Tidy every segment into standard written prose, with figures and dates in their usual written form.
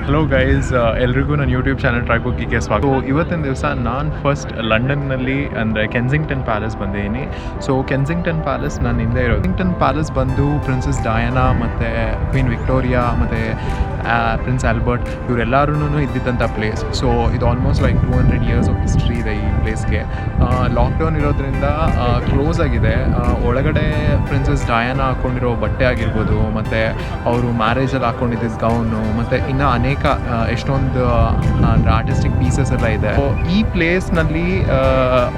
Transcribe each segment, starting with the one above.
Hello guys, ಎಲ್ರಿಗೂ ನನ್ನ YouTube channel ಟ್ರೈಬುಕ್ಕಿಗೆ ಸ್ವಾಗತ. ಸೊ ಇವತ್ತಿನ ದಿವಸ ನಾನು ಫಸ್ಟ್ ಲಂಡನ್ನಲ್ಲಿ ಅಂದರೆ ಕೆನ್ಸಿಂಗ್ಟನ್ ಪ್ಯಾಲೇಸ್ ಬಂದಿದ್ದೀನಿ. ಸೊ ಕೆನ್ಸಿಂಗ್ಟನ್ ಪ್ಯಾಲೇಸ್ ನಾನು ಹಿಂದೆ ಇರೋದು. ಕೆನ್ಸಿಂಗ್ಟನ್ ಪ್ಯಾಲೇಸ್ ಬಂದು ಪ್ರಿನ್ಸಸ್ ಡಯಾನಾ ಮತ್ತು ಕ್ವೀನ್ ವಿಕ್ಟೋರಿಯಾ ಮತ್ತು ಪ್ರಿನ್ಸ್ ಆಲ್ಬರ್ಟ್ ಇವರೆಲ್ಲರೂ ಇದ್ದಿದ್ದಂಥ ಪ್ಲೇಸ್. ಸೊ ಇದು almost like 200 years of history ಇದೆ ಈ ಪ್ಲೇಸ್ಗೆ. ಲಾಕ್ಡೌನ್ ಇರೋದ್ರಿಂದ ಕ್ಲೋಸ್ ಆಗಿದೆ. ಒಳಗಡೆ ಪ್ರಿನ್ಸಸ್ ಡಯಾನಾ ಹಾಕ್ಕೊಂಡಿರೋ ಬಟ್ಟೆ ಆಗಿರ್ಬೋದು, ಮತ್ತು ಅವರು ಮ್ಯಾರೇಜಲ್ಲಿ ಹಾಕ್ಕೊಂಡಿದ್ದ ಗೌನು, ಮತ್ತು ಇನ್ನು ಅನೇಕ ಎಷ್ಟೊಂದು ಅಂದರೆ ಆರ್ಟಿಸ್ಟಿಕ್ ಪೀಸಸ್ ಎಲ್ಲ ಇದೆ. ಈ ಪ್ಲೇಸ್ನಲ್ಲಿ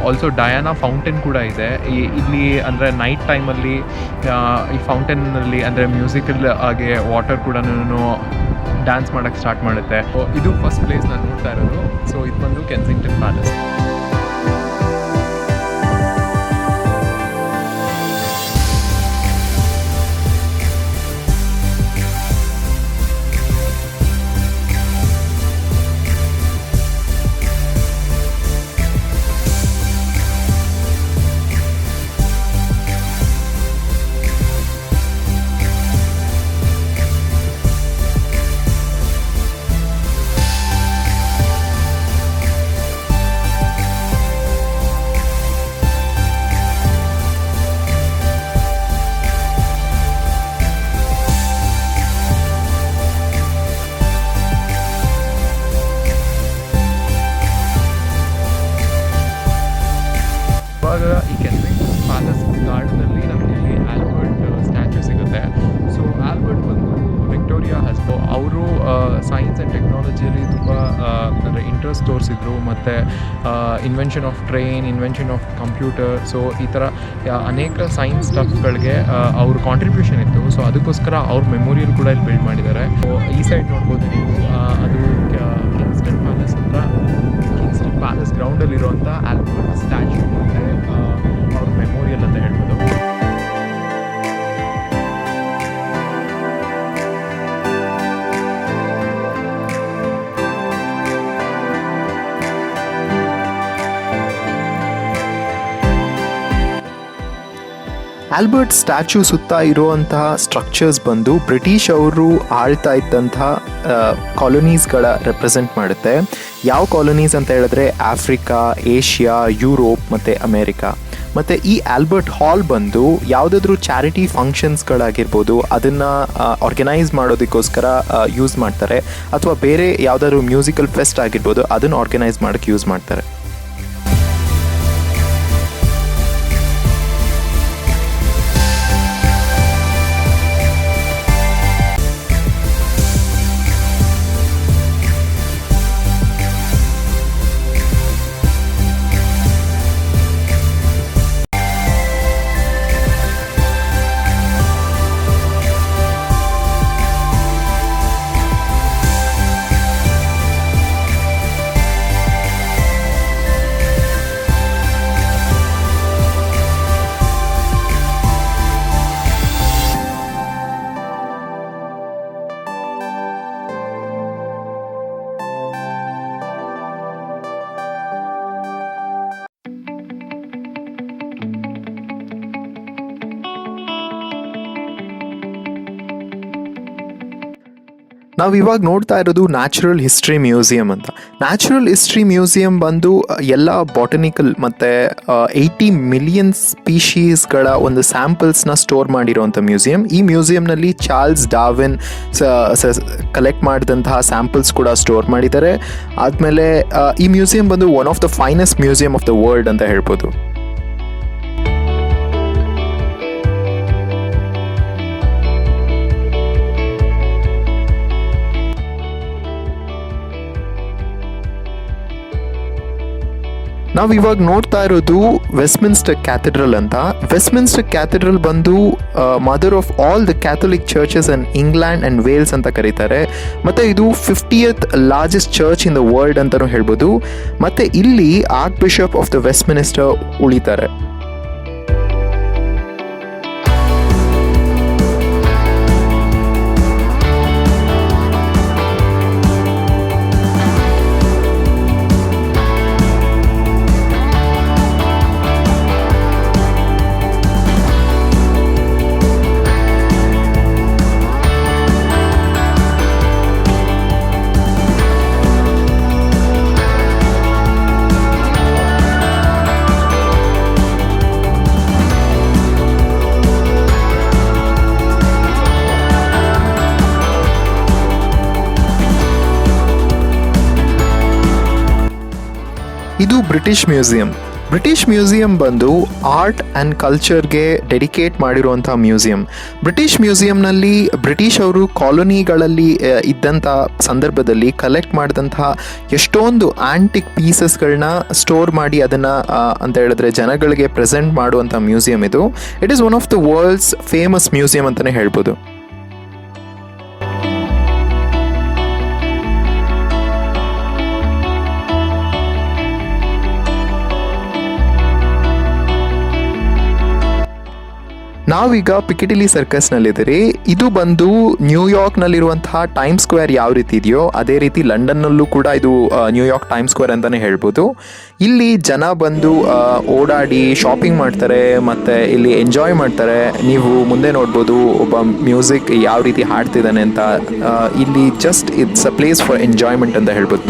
ಆಲ್ಸೋ ಡಯಾನಾ ಫೌಂಟೇನ್ ಕೂಡ ಇದೆ. ಇಲ್ಲಿ ಅಂದರೆ ನೈಟ್ ಟೈಮಲ್ಲಿ ಈ ಫೌಂಟೇನ್ನಲ್ಲಿ ಅಂದರೆ ಮ್ಯೂಸಿಕಲ್ ಹಾಗೆ ವಾಟರ್ ಕೂಡ ಡ್ಯಾನ್ಸ್ ಮಾಡೋಕ್ಕೆ ಸ್ಟಾರ್ಟ್ ಮಾಡುತ್ತೆ. ಇದು ಫಸ್ಟ್ ಪ್ಲೇಸ್ ನಾನು ನೋಡ್ತಾ ಇರೋದು. ಸೊ ಇದು ಬಂದು ಕೆನ್ಸಿಂಗ್ಟನ್ ಪ್ಯಾಲೇಸ್. ಈ ಕೆನ್ಸಿಂಗ್ಟನ್ ಪ್ಯಾಲೇಸ್ ಗಾರ್ಡನಲ್ಲಿ ನಮಗೆ ಇಲ್ಲಿ ಆಲ್ಬರ್ಟ್ ಸ್ಟ್ಯಾಚ್ಯೂ ಸಿಗುತ್ತೆ. ಸೊ ಆಲ್ಬರ್ಟ್ ಬಂದು ವಿಕ್ಟೋರಿಯಾ ಹಸ್ಬೋ, ಅವರು ಸೈನ್ಸ್ ಆ್ಯಂಡ್ ಟೆಕ್ನಾಲಜಿಯಲ್ಲಿ ತುಂಬ ಅಂದರೆ ಇಂಟ್ರೆಸ್ಟ್ ತೋರಿಸಿದ್ರು. ಮತ್ತು invention of train, invention of computer, so ಈ ಥರ ಅನೇಕ ಸೈನ್ಸ್ ಸ್ಟಫ್ಗಳಿಗೆ ಅವ್ರ ಕಾಂಟ್ರಿಬ್ಯೂಷನ್ ಇತ್ತು. ಸೊ ಅದಕ್ಕೋಸ್ಕರ ಅವ್ರ ಮೆಮೋರಿಯಲ್ ಕೂಡ ಇಲ್ಲಿ ಬಿಲ್ಡ್ ಮಾಡಿದ್ದಾರೆ. ಸೊ ಈ ಸೈಡ್ ನೋಡ್ಬೋದು ನೀವು, ಅದು ಕಿಂಗ್ಸ್ಟನ್ ಪ್ಯಾಲೇಸ್ ಹತ್ರ, ಕಿಂಗ್ಸ್ಟನ್ ಪ್ಯಾಲೇಸ್ ಗ್ರೌಂಡಲ್ಲಿರುವಂಥ ಆಲ್ಬರ್ಟ್ ಸ್ಟ್ಯಾಚ್ಯೂ ಮತ್ತು ಅವ್ರ ಮೆಮೋರಿಯಲ್ ಅಂತ ಹೇಳ್ಬೋದು. ಆಲ್ಬರ್ಟ್ ಸ್ಟ್ಯಾಚ್ಯೂ ಸುತ್ತ ಇರುವಂತಹ ಸ್ಟ್ರಕ್ಚರ್ಸ್ ಬಂದು ಬ್ರಿಟಿಷ್ ಅವರು ಆಳ್ತಾ ಇದ್ದಂತಹ ಕಾಲೋನೀಸ್ಗಳ ರೆಪ್ರೆಸೆಂಟ್ ಮಾಡುತ್ತೆ. ಯಾವ ಕಾಲೋನೀಸ್ ಅಂತ ಹೇಳಿದ್ರೆ ಆಫ್ರಿಕಾ, ಏಷ್ಯಾ, ಯುರೋಪ್ ಮತ್ತು ಅಮೇರಿಕಾ. ಮತ್ತು ಈ ಆಲ್ಬರ್ಟ್ ಹಾಲ್ ಬಂದು ಯಾವುದಾದ್ರೂ ಚಾರಿಟಿ ಫಂಕ್ಷನ್ಸ್ಗಳಾಗಿರ್ಬೋದು ಅದನ್ನು ಆರ್ಗನೈಸ್ ಮಾಡೋದಕ್ಕೋಸ್ಕರ ಯೂಸ್ ಮಾಡ್ತಾರೆ, ಅಥವಾ ಬೇರೆ ಯಾವುದಾದ್ರೂ ಮ್ಯೂಸಿಕಲ್ ಫೆಸ್ಟ್ ಆಗಿರ್ಬೋದು ಅದನ್ನು ಆರ್ಗನೈಸ್ ಮಾಡೋಕ್ಕೆ ಯೂಸ್ ಮಾಡ್ತಾರೆ. ನಾವು ಇವಾಗ ನೋಡ್ತಾ ಇರೋದು ನ್ಯಾಚುರಲ್ ಹಿಸ್ಟ್ರಿ ಮ್ಯೂಸಿಯಂ ಅಂತ. ನ್ಯಾಚುರಲ್ ಹಿಸ್ಟ್ರಿ ಮ್ಯೂಸಿಯಂ ಬಂದು ಎಲ್ಲ ಬಾಟನಿಕಲ್ ಮತ್ತು 80 ಮಿಲಿಯನ್ ಸ್ಪೀಶೀಸ್ಗಳ ಒಂದು ಸ್ಯಾಂಪಲ್ಸ್ನ ಸ್ಟೋರ್ ಮಾಡಿರೋವಂಥ ಮ್ಯೂಸಿಯಂ. ಈ ಮ್ಯೂಸಿಯಂನಲ್ಲಿ ಚಾರ್ಲ್ಸ್ ಡಾರ್ವಿನ್ ಕಲೆಕ್ಟ್ ಮಾಡಿದಂತಹ ಸ್ಯಾಂಪಲ್ಸ್ ಕೂಡ ಸ್ಟೋರ್ ಮಾಡಿದ್ದಾರೆ. ಆದಮೇಲೆ ಈ ಮ್ಯೂಸಿಯಂ ಬಂದು one of the finest museum of the world ಅಂತ ಹೇಳ್ಬೋದು. ನಾವು ಇವಾಗ ನೋಡ್ತಾ ಇರೋದು ವೆಸ್ಟ್ಮಿನ್ಸ್ಟರ್ ಕ್ಯಾಥೆಡ್ರಲ್ ಅಂತ. ವೆಸ್ಟ್ಮಿನ್ಸ್ಟರ್ ಕ್ಯಾಥೆಡ್ರಲ್ ಬಂದು mother of all the Catholic churches in England and Wales ಅಂತ ಕರೀತಾರೆ. ಮತ್ತು ಇದು 50th largest church in the world ಅಂತಲೂ ಹೇಳ್ಬೋದು. ಮತ್ತು ಇಲ್ಲಿ archbishop of the Westminster ಉಳಿತಾರೆ. ಇದು ಬ್ರಿಟಿಷ್ ಮ್ಯೂಸಿಯಂ ಬಂದು ಆರ್ಟ್ ಆ್ಯಂಡ್ ಕಲ್ಚರ್ಗೆ ಡೆಡಿಕೇಟ್ ಮಾಡಿರುವಂಥ ಮ್ಯೂಸಿಯಂ. ಬ್ರಿಟಿಷ್ ಮ್ಯೂಸಿಯಂನಲ್ಲಿ ಬ್ರಿಟಿಷ್ ಅವರು ಕಾಲೋನಿಗಳಲ್ಲಿ ಇದ್ದಂಥ ಸಂದರ್ಭದಲ್ಲಿ ಕಲೆಕ್ಟ್ ಮಾಡಿದಂತಹ ಎಷ್ಟೊಂದು ಆ್ಯಂಟಿಕ್ ಪೀಸಸ್ಗಳನ್ನ ಸ್ಟೋರ್ ಮಾಡಿ ಅದನ್ನು ಅಂತ ಹೇಳಿದ್ರೆ ಜನಗಳಿಗೆ ಪ್ರೆಸೆಂಟ್ ಮಾಡುವಂಥ ಮ್ಯೂಸಿಯಂ ಇದು. It is one of the world's famous museum ಅಂತಲೇ ಹೇಳ್ಬೋದು. ನಾವೀಗ ಪಿಕಿಡಿಲಿ ಸರ್ಕಸ್ನಲ್ಲಿದ್ದೀರಿ. ಇದು ಬಂದು ನ್ಯೂಯಾರ್ಕ್ನಲ್ಲಿರುವಂತಹ ಟೈಮ್ ಸ್ಕ್ವೇರ್ ಯಾವ ರೀತಿ ಇದೆಯೋ ಅದೇ ರೀತಿ ಲಂಡನ್ನಲ್ಲೂ ಕೂಡ ಇದು ನ್ಯೂಯಾರ್ಕ್ ಟೈಮ್ ಸ್ಕ್ವೇರ್ ಅಂತಲೇ ಹೇಳ್ಬೋದು. ಇಲ್ಲಿ ಜನ ಬಂದು ಓಡಾಡಿ ಶಾಪಿಂಗ್ ಮಾಡ್ತಾರೆ ಮತ್ತು ಇಲ್ಲಿ ಎಂಜಾಯ್ ಮಾಡ್ತಾರೆ. ನೀವು ಮುಂದೆ ನೋಡ್ಬೋದು ಒಬ್ಬ ಮ್ಯೂಸಿಕ್ ಯಾವ ರೀತಿ ಹಾಡ್ತಿದ್ದಾನೆ ಅಂತ. ಇಲ್ಲಿ just it's a place for enjoyment ಅಂತ ಹೇಳ್ಬೋದು.